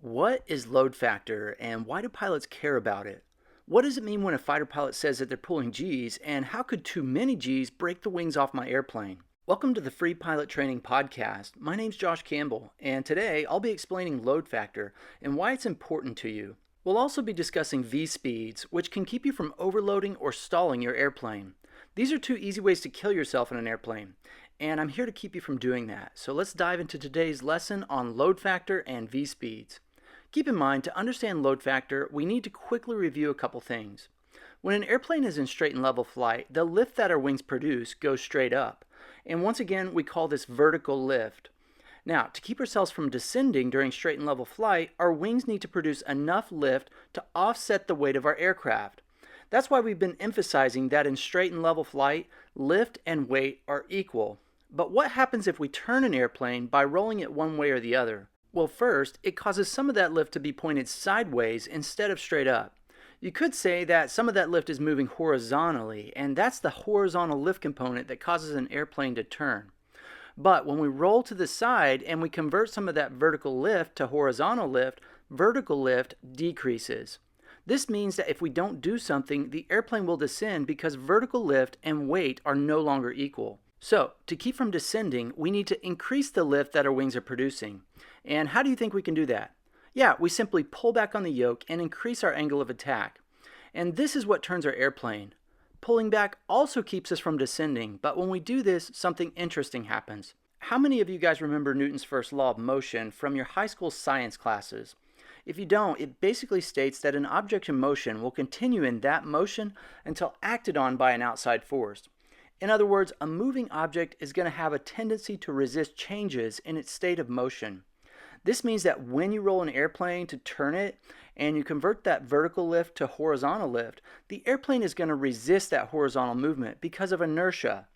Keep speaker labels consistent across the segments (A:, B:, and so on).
A: What is load factor and why do pilots care about it? What does it mean when a fighter pilot says that they're pulling G's, and how could too many G's break the wings off my airplane? Welcome to the Free Pilot Training Podcast. My name's Josh Campbell, and today I'll be explaining load factor and why it's important to you. We'll also be discussing V-speeds, which can keep you from overloading or stalling your airplane. These are two easy ways to kill yourself in an airplane, and I'm here to keep you from doing that. So let's dive into today's lesson on load factor and V-speeds. Keep in mind, to understand load factor, we need to quickly review a couple things. When an airplane is in straight and level flight, the lift that our wings produce goes straight up. And once again, we call this vertical lift. Now, to keep ourselves from descending during straight and level flight, our wings need to produce enough lift to offset the weight of our aircraft. That's why we've been emphasizing that in straight and level flight, lift and weight are equal. But what happens if we turn an airplane by rolling it one way or the other? Well, first, it causes some of that lift to be pointed sideways instead of straight up. You could say that some of that lift is moving horizontally, and that's the horizontal lift component that causes an airplane to turn. But when we roll to the side and we convert some of that vertical lift to horizontal lift, vertical lift decreases. This means that if we don't do something, the airplane will descend because vertical lift and weight are no longer equal. So, to keep from descending, we need to increase the lift that our wings are producing. And how do you think we can do that? Yeah, we simply pull back on the yoke and increase our angle of attack. And this is what turns our airplane. Pulling back also keeps us from descending, but when we do this, something interesting happens. How many of you guys remember Newton's first law of motion from your high school science classes? If you don't, it basically states that an object in motion will continue in that motion until acted on by an outside force. In other words, a moving object is going to have a tendency to resist changes in its state of motion. This means that when you roll an airplane to turn it and you convert that vertical lift to horizontal lift, the airplane is going to resist that horizontal movement because of inertia.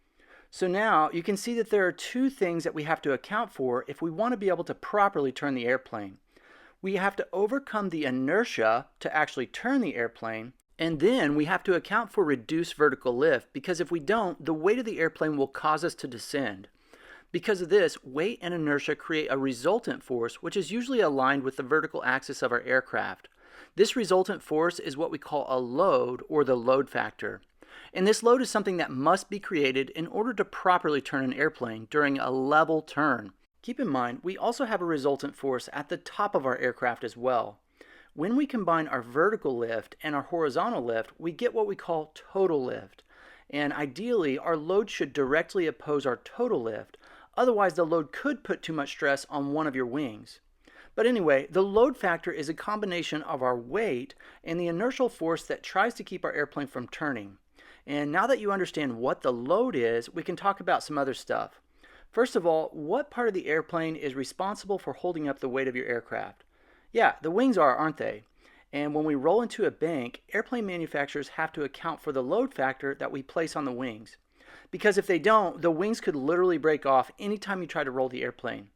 A: So now you can see that there are two things that we have to account for if we want to be able to properly turn the airplane. We have to overcome the inertia to actually turn the airplane, and then we have to account for reduced vertical lift, because if we don't, the weight of the airplane will cause us to descend. Because of this, weight and inertia create a resultant force, which is usually aligned with the vertical axis of our aircraft. This resultant force is what we call a load, or the load factor. And this load is something that must be created in order to properly turn an airplane during a level turn. Keep in mind, we also have a resultant force at the top of our aircraft as well. When we combine our vertical lift and our horizontal lift, we get what we call total lift. And ideally, our load should directly oppose our total lift. Otherwise, the load could put too much stress on one of your wings. But anyway, the load factor is a combination of our weight and the inertial force that tries to keep our airplane from turning. And now that you understand what the load is, we can talk about some other stuff. First of all, what part of the airplane is responsible for holding up the weight of your aircraft? Yeah, the wings are, aren't they? And when we roll into a bank, airplane manufacturers have to account for the load factor that we place on the wings. Because if they don't, the wings could literally break off anytime you try to roll the airplane.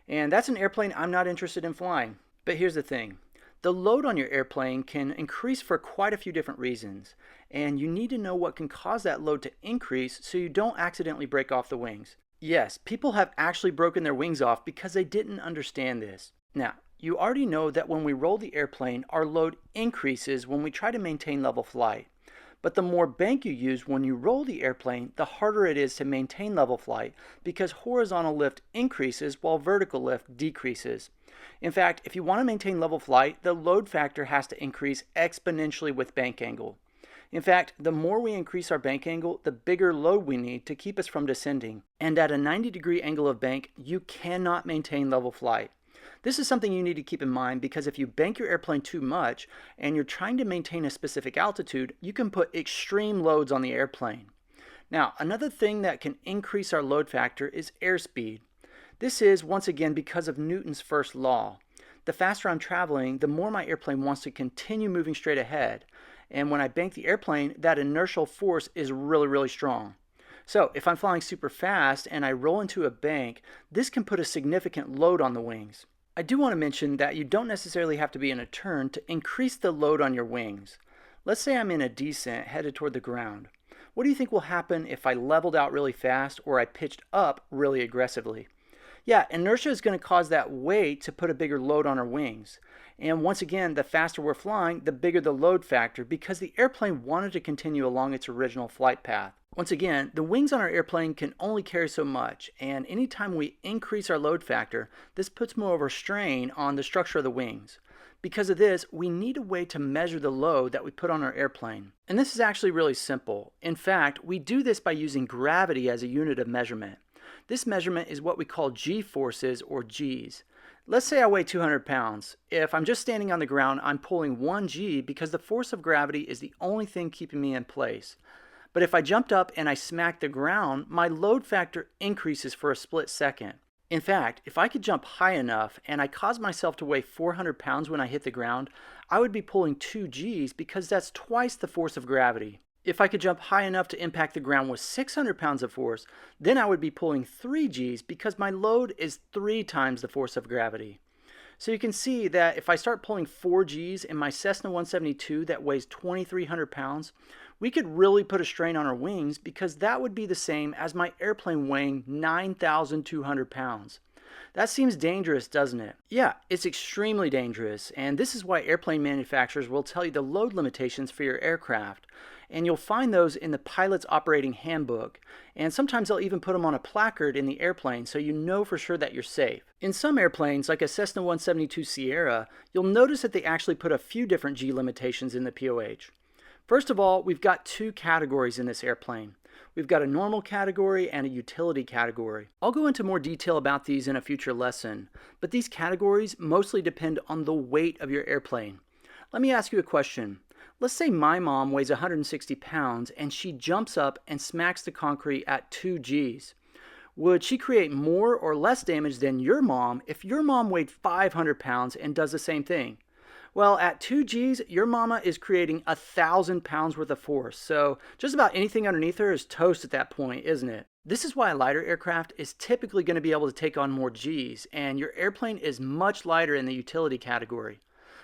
A: And that's an airplane I'm not interested in flying. But here's the thing. The load on your airplane can increase for quite a few different reasons. And you need to know what can cause that load to increase so you don't accidentally break off the wings. Yes, people have actually broken their wings off because they didn't understand this. Now, you already know that when we roll the airplane, our load increases when we try to maintain level flight. But the more bank you use when you roll the airplane, the harder it is to maintain level flight because horizontal lift increases while vertical lift decreases. In fact, if you want to maintain level flight, the load factor has to increase exponentially with bank angle. In fact, the more we increase our bank angle, the bigger load we need to keep us from descending. And at a 90-degree angle of bank, you cannot maintain level flight. This is something you need to keep in mind because if you bank your airplane too much and you're trying to maintain a specific altitude, you can put extreme loads on the airplane. Now, another thing that can increase our load factor is airspeed. This is, once again, because of Newton's first law. The faster I'm traveling, the more my airplane wants to continue moving straight ahead. And when I bank the airplane, that inertial force is really strong. So if I'm flying super fast and I roll into a bank, this can put a significant load on the wings. I do want to mention that you don't necessarily have to be in a turn to increase the load on your wings. Let's say I'm in a descent headed toward the ground. What do you think will happen if I leveled out really fast or I pitched up really aggressively? Yeah, inertia is going to cause that weight to put a bigger load on our wings. And once again, the faster we're flying, the bigger the load factor because the airplane wanted to continue along its original flight path. Once again, the wings on our airplane can only carry so much, and anytime we increase our load factor, this puts more of a strain on the structure of the wings. Because of this, we need a way to measure the load that we put on our airplane. And this is actually really simple. In fact, we do this by using gravity as a unit of measurement. This measurement is what we call G-forces, or Gs. Let's say I weigh 200 pounds. If I'm just standing on the ground, I'm pulling 1 G because the force of gravity is the only thing keeping me in place. But if I jumped up and I smacked the ground, my load factor increases for a split second. In fact, if I could jump high enough and I caused myself to weigh 400 pounds when I hit the ground, I would be pulling 2 Gs because that's twice the force of gravity. If I could jump high enough to impact the ground with 600 pounds of force, then I would be pulling 3 Gs because my load is 3 times the force of gravity. So you can see that if I start pulling 4 Gs in my Cessna 172 that weighs 2,300 pounds, we could really put a strain on our wings because that would be the same as my airplane weighing 9,200 pounds. That seems dangerous, doesn't it? Yeah, it's extremely dangerous, and this is why airplane manufacturers will tell you the load limitations for your aircraft. And you'll find those in the pilot's operating handbook. And sometimes they'll even put them on a placard in the airplane so you know for sure that you're safe. In some airplanes, like a Cessna 172 Sierra, you'll notice that they actually put a few different G limitations in the POH. First of all, we've got 2 categories in this airplane. We've got a normal category and a utility category. I'll go into more detail about these in a future lesson, but these categories mostly depend on the weight of your airplane. Let me ask you a question. Let's say my mom weighs 160 pounds and she jumps up and smacks the concrete at 2 Gs. Would she create more or less damage than your mom if your mom weighed 500 pounds and does the same thing? Well, at 2 Gs, your mama is creating 1,000 pounds worth of force, so just about anything underneath her is toast at that point, isn't it? This is why a lighter aircraft is typically going to be able to take on more Gs, and your airplane is much lighter in the utility category.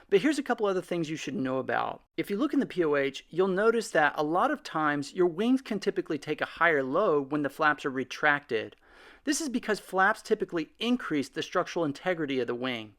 A: But here's a couple other things you should know about. If you look in the POH, you'll notice that a lot of times your wings can typically take a higher load when the flaps are retracted. This is because flaps typically increase the structural integrity of the wing.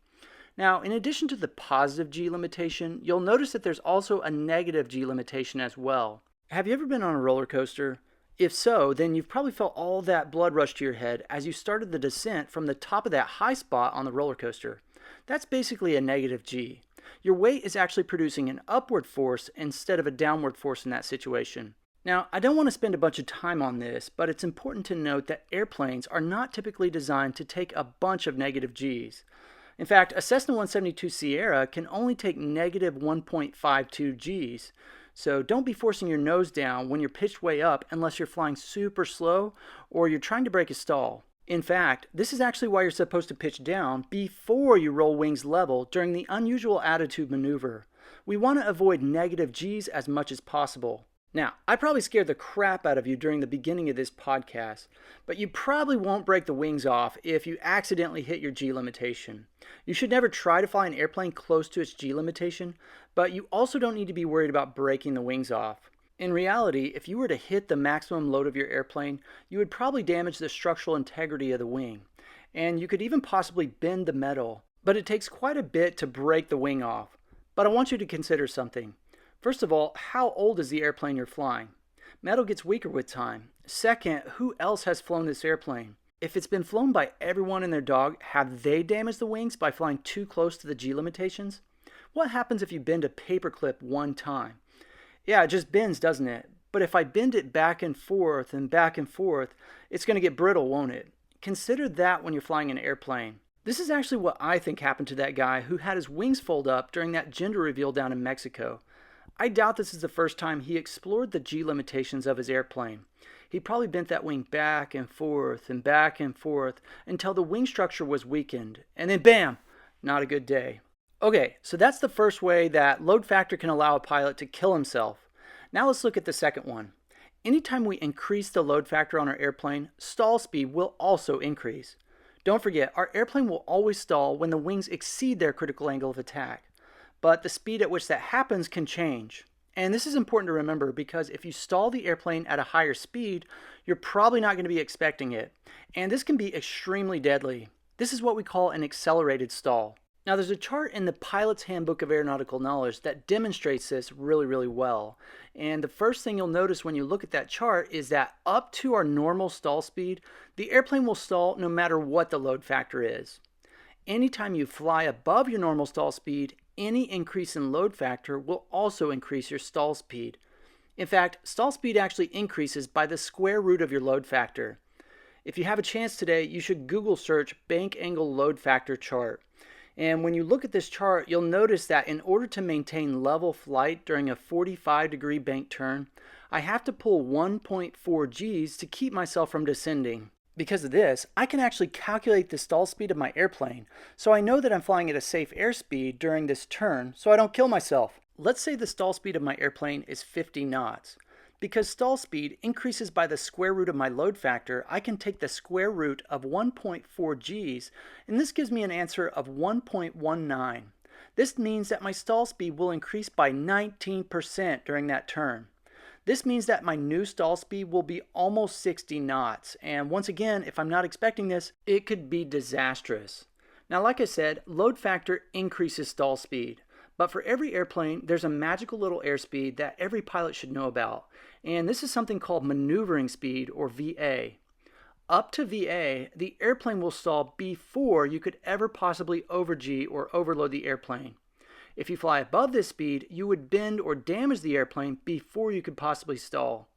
A: Now, in addition to the positive G limitation, you'll notice that there's also a negative G limitation as well. Have you ever been on a roller coaster? If so, then you've probably felt all that blood rush to your head as you started the descent from the top of that high spot on the roller coaster. That's basically a negative G. Your weight is actually producing an upward force instead of a downward force in that situation. Now, I don't want to spend a bunch of time on this, but it's important to note that airplanes are not typically designed to take a bunch of negative Gs. In fact, a Cessna 172 Sierra can only take negative 1.52 Gs. So don't be forcing your nose down when you're pitched way up unless you're flying super slow or you're trying to break a stall. In fact, this is actually why you're supposed to pitch down before you roll wings level during the unusual attitude maneuver. We want to avoid negative Gs as much as possible. Now, I probably scared the crap out of you during the beginning of this podcast, but you probably won't break the wings off if you accidentally hit your G limitation. You should never try to fly an airplane close to its G limitation, but you also don't need to be worried about breaking the wings off. In reality, if you were to hit the maximum load of your airplane, you would probably damage the structural integrity of the wing, and you could even possibly bend the metal. But it takes quite a bit to break the wing off. But I want you to consider something. First of all, how old is the airplane you're flying? Metal gets weaker with time. Second, who else has flown this airplane? If it's been flown by everyone and their dog, have they damaged the wings by flying too close to the G limitations? What happens if you bend a paperclip one time? Yeah, it just bends, doesn't it? But if I bend it back and forth, it's going to get brittle, won't it? Consider that when you're flying an airplane. This is actually what I think happened to that guy who had his wings fold up during that gender reveal down in Mexico. I doubt this is the first time he explored the G limitations of his airplane. He probably bent that wing back and forth until the wing structure was weakened. And then bam! Not a good day. Okay, so that's the first way that load factor can allow a pilot to kill himself. Now let's look at the second one. Anytime we increase the load factor on our airplane, stall speed will also increase. Don't forget, our airplane will always stall when the wings exceed their critical angle of attack. But the speed at which that happens can change. And this is important to remember because if you stall the airplane at a higher speed, you're probably not going to be expecting it. And this can be extremely deadly. This is what we call an accelerated stall. Now there's a chart in the Pilot's Handbook of Aeronautical Knowledge that demonstrates this really well. And the first thing you'll notice when you look at that chart is that up to our normal stall speed, the airplane will stall no matter what the load factor is. Anytime you fly above your normal stall speed, any increase in load factor will also increase your stall speed. In fact, stall speed actually increases by the square root of your load factor. If you have a chance today, you should Google search bank angle load factor chart. And when you look at this chart, you'll notice that in order to maintain level flight during a 45-degree bank turn, I have to pull 1.4 Gs to keep myself from descending. Because of this, I can actually calculate the stall speed of my airplane, so I know that I'm flying at a safe airspeed during this turn so I don't kill myself. Let's say the stall speed of my airplane is 50 knots. Because stall speed increases by the square root of my load factor, I can take the square root of 1.4 Gs, and this gives me an answer of 1.19. This means that my stall speed will increase by 19% during that turn. This means that my new stall speed will be almost 60 knots, and once again, if I'm not expecting this, it could be disastrous. Now, like I said, load factor increases stall speed. But for every airplane, there's a magical little airspeed that every pilot should know about. And this is something called maneuvering speed, or VA. Up to VA, the airplane will stall before you could ever possibly over-G or overload the airplane. If you fly above this speed, you would bend or damage the airplane before you could possibly stall.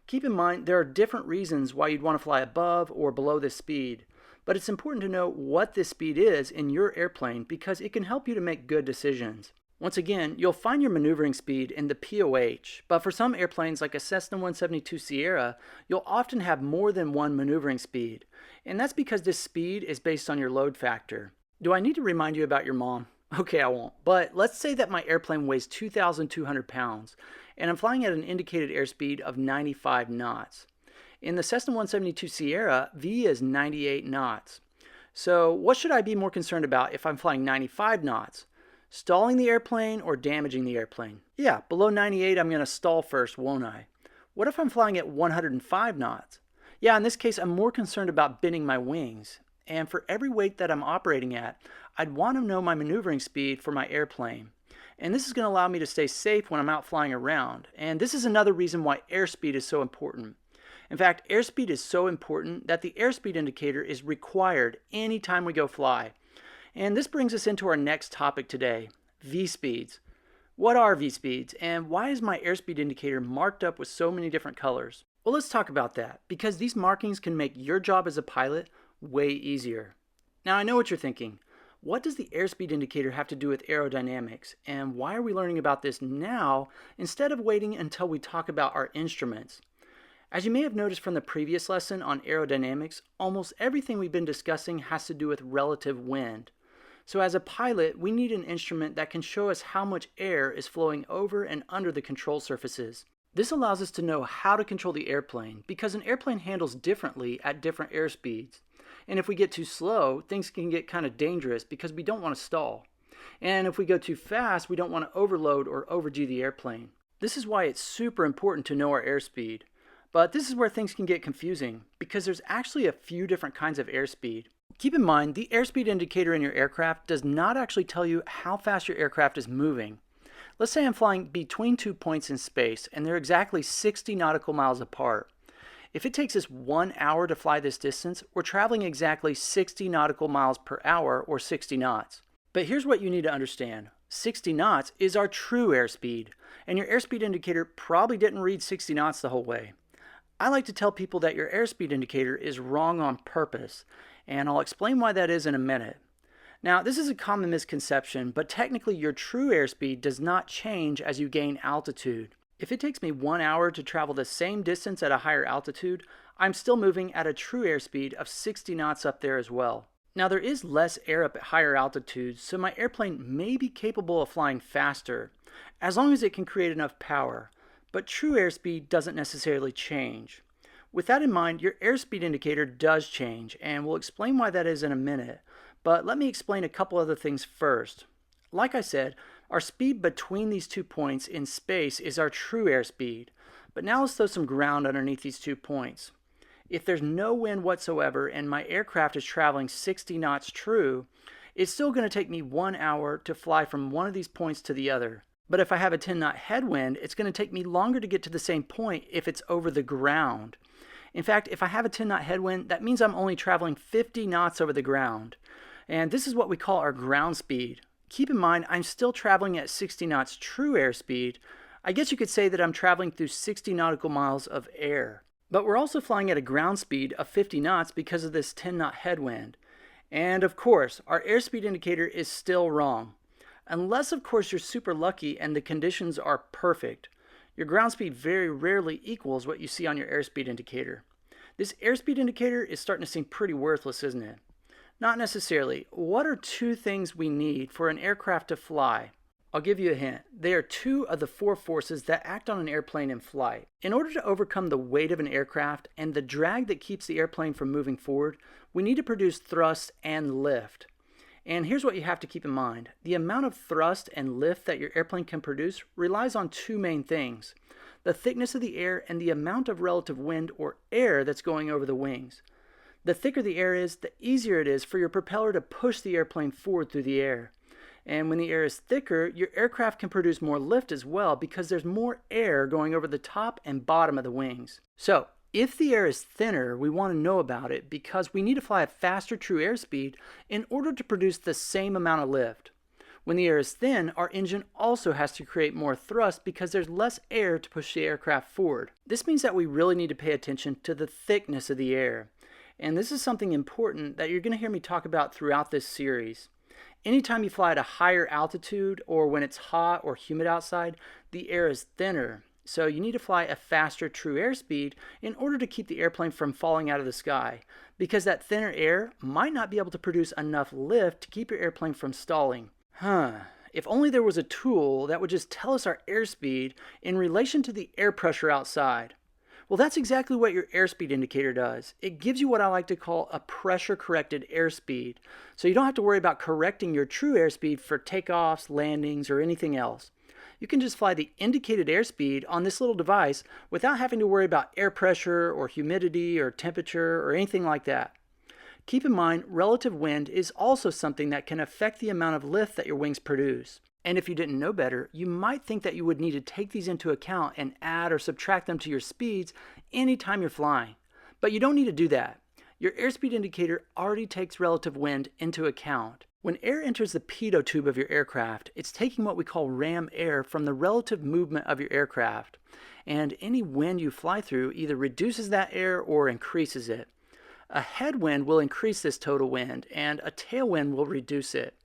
A: Keep in mind, there are different reasons why you'd want to fly above or below this speed. But it's important to know what this speed is in your airplane because it can help you to make good decisions. Once again, you'll find your maneuvering speed in the POH, but for some airplanes like a Cessna 172 Sierra, you'll often have more than one maneuvering speed. And that's because this speed is based on your load factor. Do I need to remind you about your mom? Okay, I won't. But let's say that my airplane weighs 2,200 pounds, and I'm flying at an indicated airspeed of 95 knots. In the Cessna 172 Sierra, V is 98 knots. So what should I be more concerned about if I'm flying 95 knots? Stalling the airplane or damaging the airplane? Yeah, below 98 I'm going to stall first, won't I? What if I'm flying at 105 knots? Yeah, in this case I'm more concerned about bending my wings. And for every weight that I'm operating at, I'd want to know my maneuvering speed for my airplane. And this is going to allow me to stay safe when I'm out flying around. And this is another reason why airspeed is so important. In fact, airspeed is so important that the airspeed indicator is required anytime we go fly. And this brings us into our next topic today, V-speeds. What are V-speeds, and why is my airspeed indicator marked up with so many different colors? Well, let's talk about that, because these markings can make your job as a pilot way easier. Now, I know what you're thinking. What does the airspeed indicator have to do with aerodynamics, and why are we learning about this now instead of waiting until we talk about our instruments? As you may have noticed from the previous lesson on aerodynamics, almost everything we've been discussing has to do with relative wind. So as a pilot, we need an instrument that can show us how much air is flowing over and under the control surfaces. This allows us to know how to control the airplane because an airplane handles differently at different airspeeds. And if we get too slow, things can get kind of dangerous because we don't want to stall. And if we go too fast, we don't want to overload or over-G the airplane. This is why it's super important to know our airspeed. But this is where things can get confusing because there's actually a few different kinds of airspeed. Keep in mind, the airspeed indicator in your aircraft does not actually tell you how fast your aircraft is moving. Let's say I'm flying between 2 points in space and they're exactly 60 nautical miles apart. If it takes us 1 hour to fly this distance, we're traveling exactly 60 nautical miles per hour or 60 knots. But here's what you need to understand. 60 knots is our true airspeed, and your airspeed indicator probably didn't read 60 knots the whole way. I like to tell people that your airspeed indicator is wrong on purpose, and I'll explain why that is in a minute. Now, this is a common misconception, but technically your true airspeed does not change as you gain altitude. If it takes me 1 hour to travel the same distance at a higher altitude, I'm still moving at a true airspeed of 60 knots up there as well. Now, there is less air up at higher altitudes, so my airplane may be capable of flying faster, as long as it can create enough power, but true airspeed doesn't necessarily change. With that in mind, your airspeed indicator does change, and we'll explain why that is in a minute. But let me explain a couple other things first. Like I said, our speed between these 2 points in space is our true airspeed. But now let's throw some ground underneath these 2 points. If there's no wind whatsoever and my aircraft is traveling 60 knots true, it's still going to take me 1 hour to fly from one of these points to the other. But if I have a 10-knot headwind, it's going to take me longer to get to the same point if it's over the ground. In fact, if I have a 10-knot headwind, that means I'm only traveling 50 knots over the ground. And this is what we call our ground speed. Keep in mind, I'm still traveling at 60 knots true airspeed. I guess you could say that I'm traveling through 60 nautical miles of air. But we're also flying at a ground speed of 50 knots because of this 10-knot headwind. And of course, our airspeed indicator is still wrong. Unless, of course, you're super lucky and the conditions are perfect. Your ground speed very rarely equals what you see on your airspeed indicator. This airspeed indicator is starting to seem pretty worthless, isn't it? Not necessarily. What are 2 things we need for an aircraft to fly? I'll give you a hint. They are 2 of the 4 forces that act on an airplane in flight. In order to overcome the weight of an aircraft and the drag that keeps the airplane from moving forward, we need to produce thrust and lift. And here's what you have to keep in mind. The amount of thrust and lift that your airplane can produce relies on 2 main things: the thickness of the air and the amount of relative wind or air that's going over the wings. The thicker the air is, the easier it is for your propeller to push the airplane forward through the air. And when the air is thicker, your aircraft can produce more lift as well because there's more air going over the top and bottom of the wings. So, if the air is thinner, we want to know about it because we need to fly a faster true airspeed in order to produce the same amount of lift. When the air is thin, our engine also has to create more thrust because there's less air to push the aircraft forward. This means that we really need to pay attention to the thickness of the air. And this is something important that you're going to hear me talk about throughout this series. Anytime you fly at a higher altitude or when it's hot or humid outside, the air is thinner. So you need to fly a faster true airspeed in order to keep the airplane from falling out of the sky, because that thinner air might not be able to produce enough lift to keep your airplane from stalling. If only there was a tool that would just tell us our airspeed in relation to the air pressure outside. Well, that's exactly what your airspeed indicator does. It gives you what I like to call a pressure-corrected airspeed, so you don't have to worry about correcting your true airspeed for takeoffs, landings, or anything else. You can just fly the indicated airspeed on this little device without having to worry about air pressure or humidity or temperature or anything like that. Keep in mind, relative wind is also something that can affect the amount of lift that your wings produce. And if you didn't know better, you might think that you would need to take these into account and add or subtract them to your speeds anytime you're flying. But you don't need to do that. Your airspeed indicator already takes relative wind into account. When air enters the pitot tube of your aircraft, it's taking what we call ram air from the relative movement of your aircraft. And any wind you fly through either reduces that air or increases it. A headwind will increase this total wind, and a tailwind will reduce it.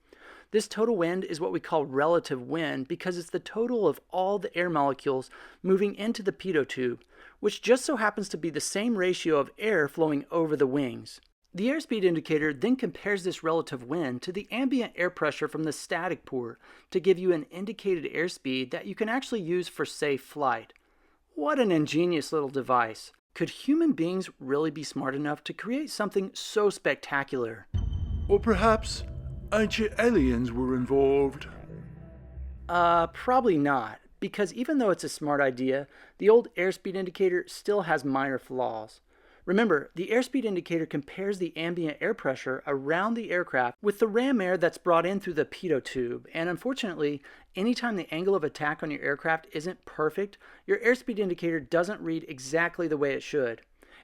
A: This total wind is what we call relative wind because it's the total of all the air molecules moving into the pitot tube, which just so happens to be the same ratio of air flowing over the wings. The airspeed indicator then compares this relative wind to the ambient air pressure from the static port to give you an indicated airspeed that you can actually use for safe flight. What an ingenious little device. Could human beings really be smart enough to create something so spectacular?
B: Or perhaps ancient aliens were involved?
A: Probably not, because even though it's a smart idea, the old airspeed indicator still has minor flaws. Remember, the airspeed indicator compares the ambient air pressure around the aircraft with the ram air that's brought in through the pitot tube, and unfortunately, anytime the angle of attack on your aircraft isn't perfect, your airspeed indicator doesn't read exactly the way it should.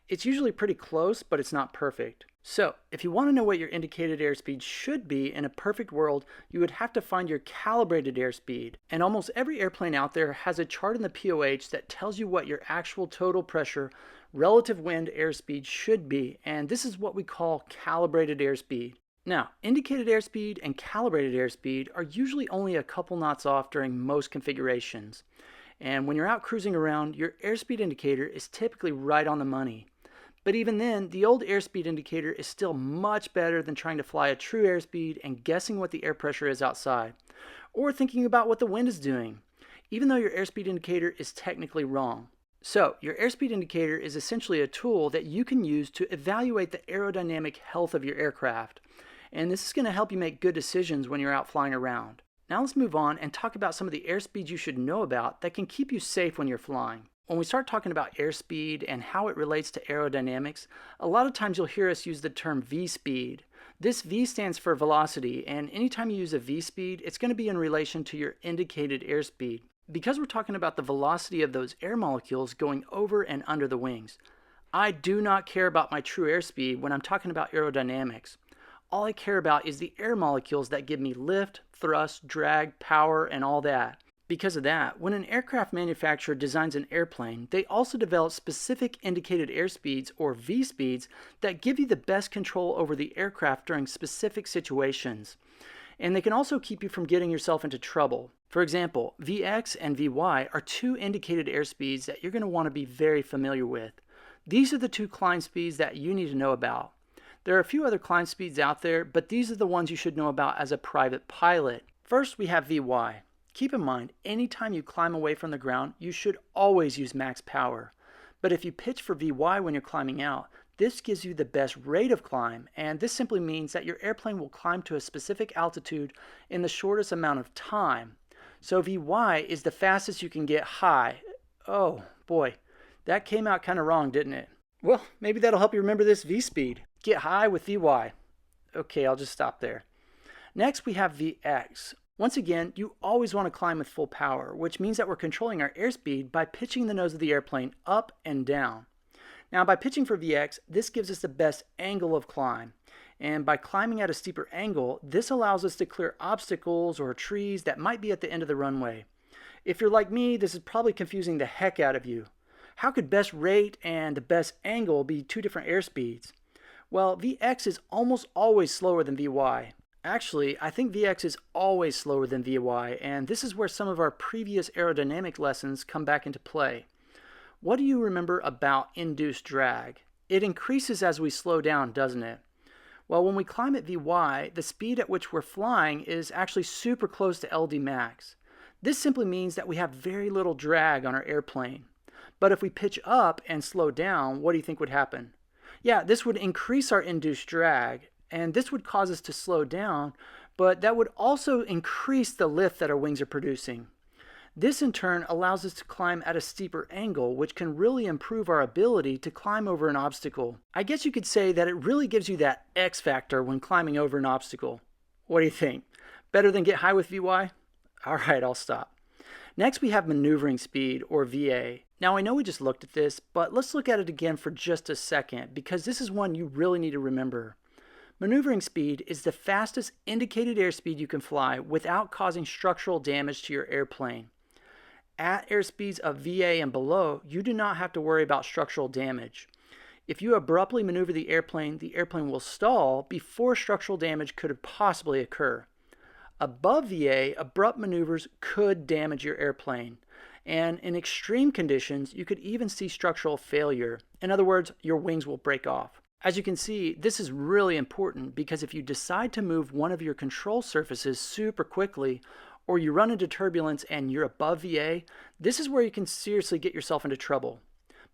A: It's usually pretty close, but it's not perfect. So, if you want to know what your indicated airspeed should be in a perfect world, you would have to find your calibrated airspeed. And almost every airplane out there has a chart in the POH that tells you what your actual total pressure, relative wind airspeed should be, and this is what we call calibrated airspeed. Now, indicated airspeed and calibrated airspeed are usually only a couple knots off during most configurations. And when you're out cruising around, your airspeed indicator is typically right on the money. But even then, the old airspeed indicator is still much better than trying to fly a true airspeed and guessing what the air pressure is outside, or thinking about what the wind is doing, even though your airspeed indicator is technically wrong. So, your airspeed indicator is essentially a tool that you can use to evaluate the aerodynamic health of your aircraft, and this is going to help you make good decisions when you're out flying around. Now let's move on and talk about some of the airspeeds you should know about that can keep you safe when you're flying. when we start talking about airspeed and how it relates to aerodynamics, a lot of times you'll hear us use the term v-speed. This V stands for velocity, and anytime you use a v-speed, it's going to be in relation to your indicated airspeed. Because we're talking about the velocity of those air molecules going over and under the wings, I do not care about my true airspeed when I'm talking about aerodynamics. All I care about is the air molecules that give me lift, thrust, drag, power, and all that. Because of that, when an aircraft manufacturer designs an airplane, they also develop specific indicated airspeeds, or V-speeds, that give you the best control over the aircraft during specific situations. And they can also keep you from getting yourself into trouble. For example, Vx and Vy are two indicated airspeeds that you're going to want to be very familiar with. These are the two climb speeds that you need to know about. There are a few other climb speeds out there, but these are the ones you should know about as a private pilot. First, we have Vy. Keep in mind, anytime you climb away from the ground, you should always use max power. But if you pitch for Vy when you're climbing out, this gives you the best rate of climb, and this simply means that your airplane will climb to a specific altitude in the shortest amount of time. So Vy is the fastest you can get high. Oh boy, that came out kind of wrong, didn't it? Well, maybe that'll help you remember this V-speed. Get high with Vy. Okay, I'll just stop there. Next we have Vx. Once again, you always want to climb with full power, which means that we're controlling our airspeed by pitching the nose of the airplane up and down. Now, by pitching for Vx, this gives us the best angle of climb. And by climbing at a steeper angle, this allows us to clear obstacles or trees that might be at the end of the runway. If you're like me, this is probably confusing the heck out of you. How could best rate and the best angle be two different airspeeds? Well, Vx is almost always slower than Vy. Actually, I think Vx is always slower than Vy, and this is where some of our previous aerodynamic lessons come back into play. What do you remember about induced drag? It increases as we slow down, doesn't it? Well, when we climb at Vy, the speed at which we're flying is actually super close to LD max. This simply means that we have very little drag on our airplane. But if we pitch up and slow down, what do you think would happen? Yeah, this would increase our induced drag, and this would cause us to slow down, but that would also increase the lift that our wings are producing. This in turn allows us to climb at a steeper angle, which can really improve our ability to climb over an obstacle. I guess you could say that it really gives you that X factor when climbing over an obstacle. What do you think? Better than get high with Vy? Alright, I'll stop. Next we have maneuvering speed, or VA. Now I know we just looked at this, but let's look at it again for just a second, because this is one you really need to remember. Maneuvering speed is the fastest indicated airspeed you can fly without causing structural damage to your airplane. At airspeeds of VA and below, you do not have to worry about structural damage. If you abruptly maneuver the airplane will stall before structural damage could possibly occur. Above VA, abrupt maneuvers could damage your airplane, and in extreme conditions, you could even see structural failure. In other words, your wings will break off. As you can see, this is really important because if you decide to move one of your control surfaces super quickly, or you run into turbulence and you're above VA, this is where you can seriously get yourself into trouble.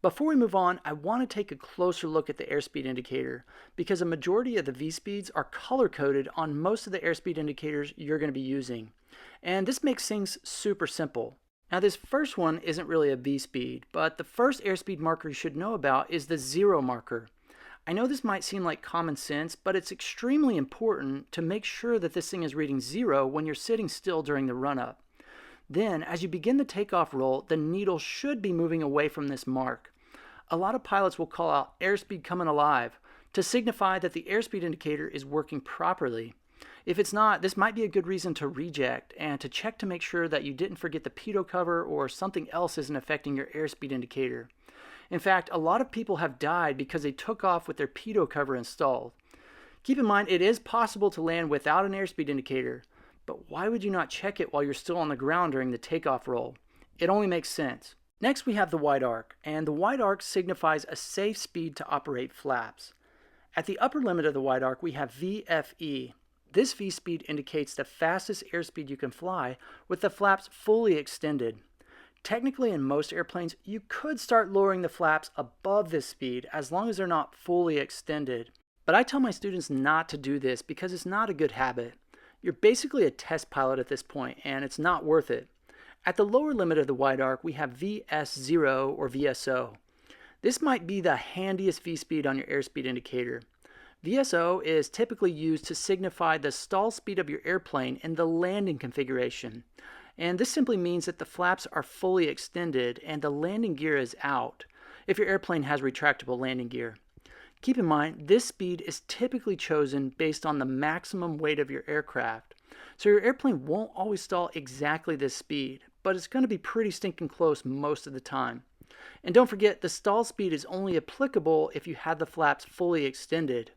A: Before we move on, I want to take a closer look at the airspeed indicator because a majority of the V-speeds are color-coded on most of the airspeed indicators you're going to be using. And this makes things super simple. Now this first one isn't really a V-speed, but the first airspeed marker you should know about is the 0 marker. I know this might seem like common sense, but it's extremely important to make sure that this thing is reading 0 when you're sitting still during the run-up. Then, as you begin the takeoff roll, the needle should be moving away from this mark. A lot of pilots will call out airspeed coming alive to signify that the airspeed indicator is working properly. If it's not, this might be a good reason to reject and to check to make sure that you didn't forget the pitot cover or something else isn't affecting your airspeed indicator. In fact, a lot of people have died because they took off with their pitot cover installed. Keep in mind, it is possible to land without an airspeed indicator, but why would you not check it while you're still on the ground during the takeoff roll? It only makes sense. Next we have the wide arc, and the wide arc signifies a safe speed to operate flaps. At the upper limit of the wide arc we have VFE. This V speed indicates the fastest airspeed you can fly with the flaps fully extended. Technically, in most airplanes, you could start lowering the flaps above this speed as long as they're not fully extended. But I tell my students not to do this because it's not a good habit. You're basically a test pilot at this point, and it's not worth it. At the lower limit of the wide arc, we have VS0 or VSO. This might be the handiest V-speed on your airspeed indicator. VSO is typically used to signify the stall speed of your airplane in the landing configuration. And this simply means that the flaps are fully extended and the landing gear is out if your airplane has retractable landing gear. Keep in mind, this speed is typically chosen based on the maximum weight of your aircraft. So your airplane won't always stall exactly this speed, but it's going to be pretty stinking close most of the time. And don't forget, the stall speed is only applicable if you have the flaps fully extended.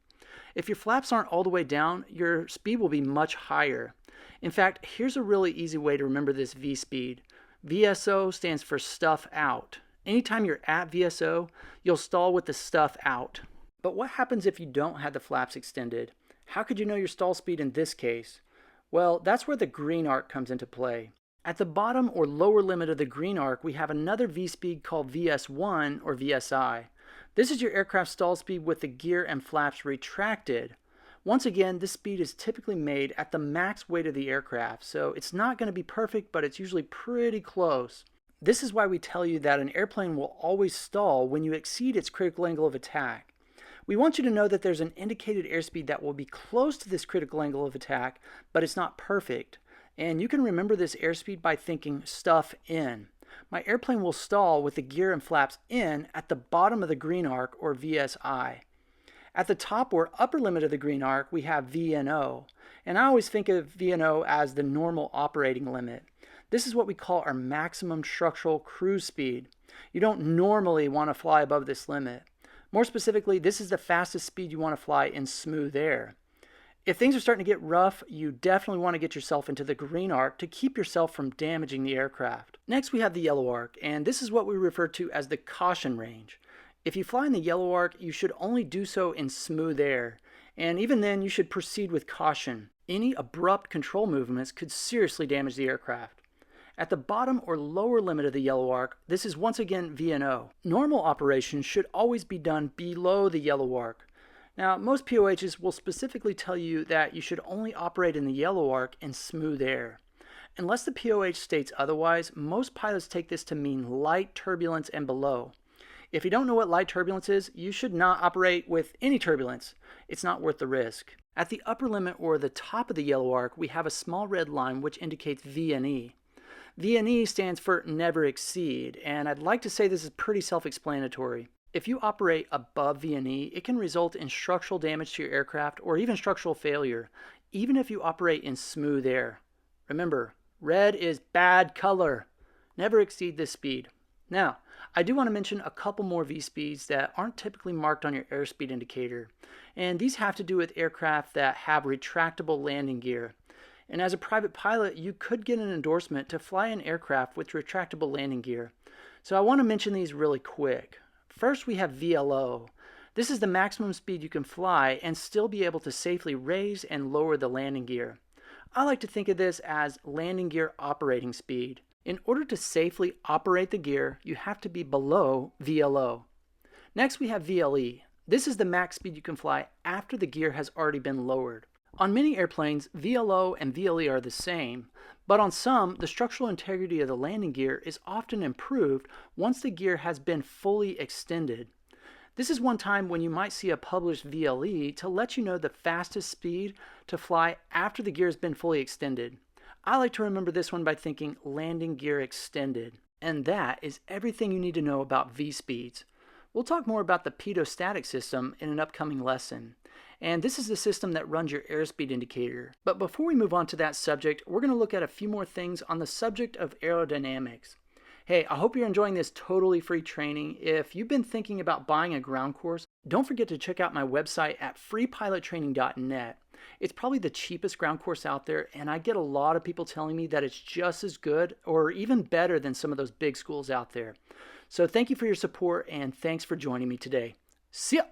A: If your flaps aren't all the way down, your speed will be much higher. In fact, here's a really easy way to remember this V speed. VSO stands for stuff out. Anytime you're at VSO, you'll stall with the stuff out. But what happens if you don't have the flaps extended? How could you know your stall speed in this case? Well, that's where the green arc comes into play. At the bottom or lower limit of the green arc, we have another V-speed called VS1 or VSI. This is your aircraft stall speed with the gear and flaps retracted. Once again, this speed is typically made at the max weight of the aircraft, so it's not going to be perfect, but it's usually pretty close. This is why we tell you that an airplane will always stall when you exceed its critical angle of attack. We want you to know that there's an indicated airspeed that will be close to this critical angle of attack, but it's not perfect. And you can remember this airspeed by thinking stuff in. My airplane will stall with the gear and flaps in at the bottom of the green arc or VSI. At the top or upper limit of the green arc, we have VNO. And I always think of VNO as the normal operating limit. This is what we call our maximum structural cruise speed. You don't normally want to fly above this limit. More specifically, this is the fastest speed you want to fly in smooth air. If things are starting to get rough, you definitely want to get yourself into the green arc to keep yourself from damaging the aircraft. Next, we have the yellow arc, and this is what we refer to as the caution range. If you fly in the yellow arc, you should only do so in smooth air, and even then you should proceed with caution. Any abrupt control movements could seriously damage the aircraft. At the bottom or lower limit of the yellow arc, this is once again VNO. Normal operations should always be done below the yellow arc. Now, most POHs will specifically tell you that you should only operate in the yellow arc in smooth air. Unless the POH states otherwise, most pilots take this to mean light turbulence and below. If you don't know what light turbulence is, you should not operate with any turbulence. It's not worth the risk. At the upper limit or the top of the yellow arc, we have a small red line which indicates VNE. VNE stands for never exceed, and I'd like to say this is pretty self-explanatory. If you operate above VNE, it can result in structural damage to your aircraft or even structural failure, even if you operate in smooth air. Remember, red is bad color. Never exceed this speed. Now, I do want to mention a couple more V-speeds that aren't typically marked on your airspeed indicator, and these have to do with aircraft that have retractable landing gear. And as a private pilot, you could get an endorsement to fly an aircraft with retractable landing gear. So I want to mention these really quick. First, we have VLO. This is the maximum speed you can fly and still be able to safely raise and lower the landing gear. I like to think of this as landing gear operating speed. In order to safely operate the gear, you have to be below VLO. Next, we have VLE. This is the max speed you can fly after the gear has already been lowered. On many airplanes, VLO and VLE are the same, but on some, the structural integrity of the landing gear is often improved once the gear has been fully extended. This is one time when you might see a published VLE to let you know the fastest speed to fly after the gear has been fully extended. I like to remember this one by thinking landing gear extended. And that is everything you need to know about V-speeds. We'll talk more about the pitot-static system in an upcoming lesson. And this is the system that runs your airspeed indicator. But before we move on to that subject, we're going to look at a few more things on the subject of aerodynamics. Hey, I hope you're enjoying this totally free training. If you've been thinking about buying a ground course, don't forget to check out my website at freepilottraining.net. It's probably the cheapest ground course out there, and I get a lot of people telling me that it's just as good or even better than some of those big schools out there. So thank you for your support, and thanks for joining me today. See ya!